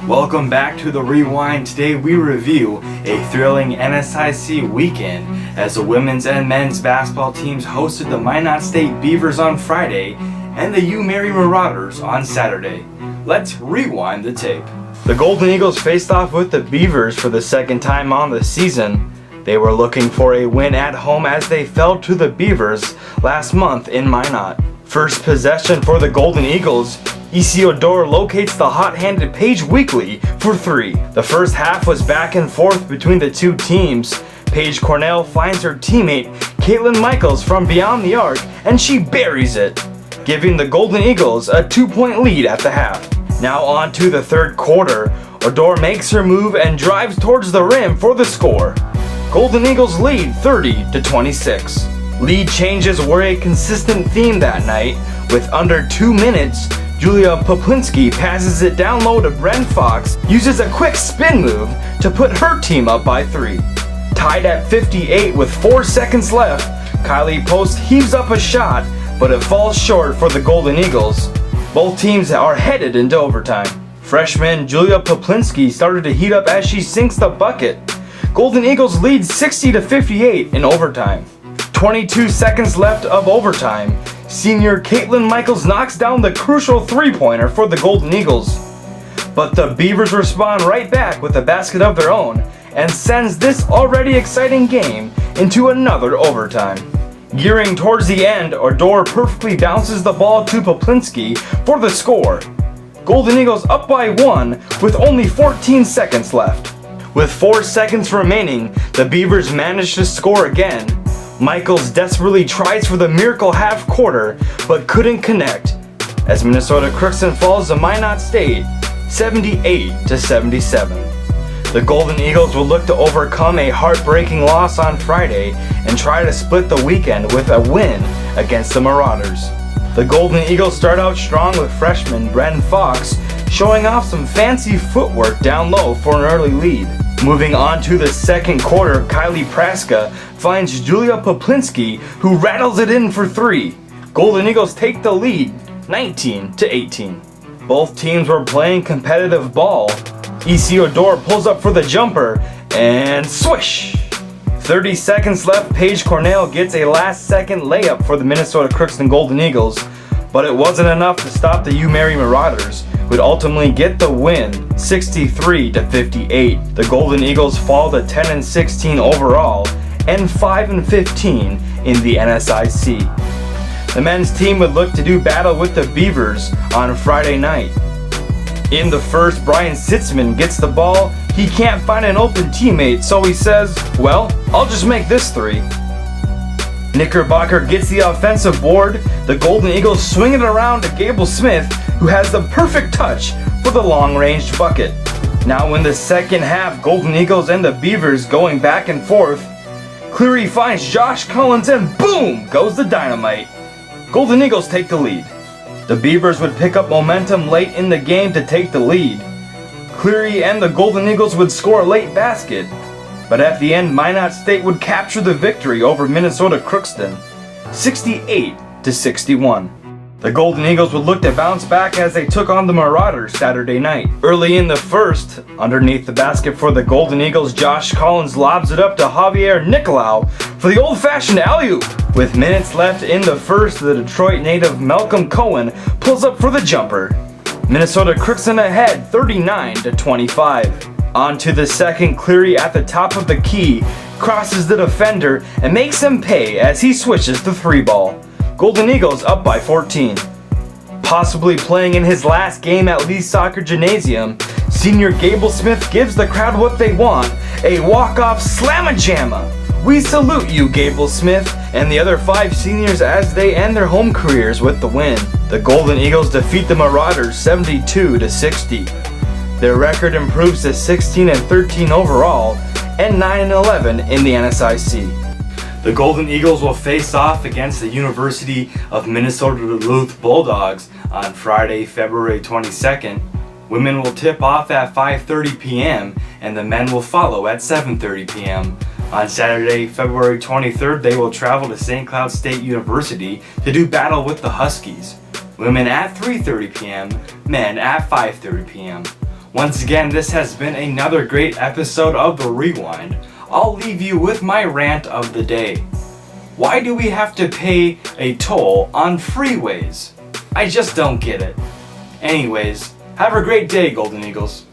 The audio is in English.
Welcome back to the Rewind. Today we review a thrilling NSIC weekend as the women's and men's basketball teams hosted the Minot State Beavers on Friday and the UMary Marauders on Saturday. Let's rewind the tape. The Golden Eagles faced off with the Beavers for the second time on the season. They were looking for a win at home as they fell to the Beavers last month in Minot. First possession for the Golden Eagles, Isiodore locates the hot-handed Paige Weekly for three. The first half was back and forth between the two teams. Paige Cornell finds her teammate Caitlin Michaels from beyond the arc and she buries it, giving the Golden Eagles a 2-point lead at the half. Now on to the third quarter. Odor makes her move and drives towards the rim for the score. Golden Eagles lead 30-26. Lead changes were a consistent theme that night. With under 2 minutes, Julia Poplinski passes it down low to Bren Fox, uses a quick spin move to put her team up by 3. Tied at 58 with 4 seconds left, Kylie Post heaves up a shot, but it falls short for the Golden Eagles. Both teams are headed into overtime. Freshman Julia Poplinski started to heat up as she sinks the bucket. Golden Eagles lead 60-58 in overtime. 22 seconds left of overtime. Senior Caitlin Michaels knocks down the crucial three-pointer for the Golden Eagles. But the Beavers respond right back with a basket of their own and sends this already exciting game into another overtime. Gearing towards the end, Odor perfectly bounces the ball to Poplinski for the score. Golden Eagles up by 1 with only 14 seconds left. With 4 seconds remaining, the Beavers manage to score again. Michaels desperately tries for the miracle half quarter, but couldn't connect, as Minnesota Crookston falls to Minot State 78-77. The Golden Eagles will look to overcome a heartbreaking loss on Friday and try to split the weekend with a win against the Marauders. The Golden Eagles start out strong with freshman Bren Fox showing off some fancy footwork down low for an early lead. Moving on to the second quarter, Kylie Praska finds Julia Poplinski, who rattles it in for 3. Golden Eagles take the lead 19-18. Both teams were playing competitive ball. Isiodore pulls up for the jumper and swish! 30 seconds left, Paige Cornell gets a last-second layup for the Minnesota Crookston Golden Eagles, but it wasn't enough to stop the UMary Marauders, who would ultimately get the win 63-58. The Golden Eagles fall to 10-16 overall and 5-15 in the NSIC. The men's team would look to do battle with the Beavers on Friday night. In the first, Brian Sitzman gets the ball. He can't find an open teammate, so he says, well, I'll just make this 3. Knickerbocker gets the offensive board. The Golden Eagles swing it around to Gable Smith, who has the perfect touch for the long-range bucket. Now in the second half, Golden Eagles and the Beavers going back and forth. Cleary finds Josh Collins and boom goes the dynamite. Golden Eagles take the lead. The Beavers would pick up momentum late in the game to take the lead. Cleary and the Golden Eagles would score a late basket, but at the end, Minot State would capture the victory over Minnesota Crookston, 68-61. The Golden Eagles would look to bounce back as they took on the Marauders Saturday night. Early in the first, underneath the basket for the Golden Eagles, Josh Collins lobs it up to Javier Nicolau for the old-fashioned alley-oop. With minutes left in the first, the Detroit native Malcolm Cohen pulls up for the jumper. Minnesota Crookston ahead 39-25. On to the second, Cleary at the top of the key crosses the defender and makes him pay as he switches to 3-ball. Golden Eagles up by 14. Possibly playing in his last game at Lee Soccer Gymnasium, senior Gable Smith gives the crowd what they want, a walk-off slamma-jamma. We salute you, Gable Smith, and the other 5 seniors as they end their home careers with the win. The Golden Eagles defeat the Marauders 72-60. Their record improves to 16-13 overall and 9-11 in the NSIC. The Golden Eagles will face off against the University of Minnesota Duluth Bulldogs on Friday, February 22nd. Women will tip off at 5:30 p.m. and the men will follow at 7:30 p.m. On Saturday, February 23rd, they will travel to St. Cloud State University to do battle with the Huskies. Women at 3:30 p.m., men at 5:30 p.m. Once again, this has been another great episode of The Rewind. I'll leave you with my rant of the day. Why do we have to pay a toll on freeways? I just don't get it. Anyways, have a great day, Golden Eagles.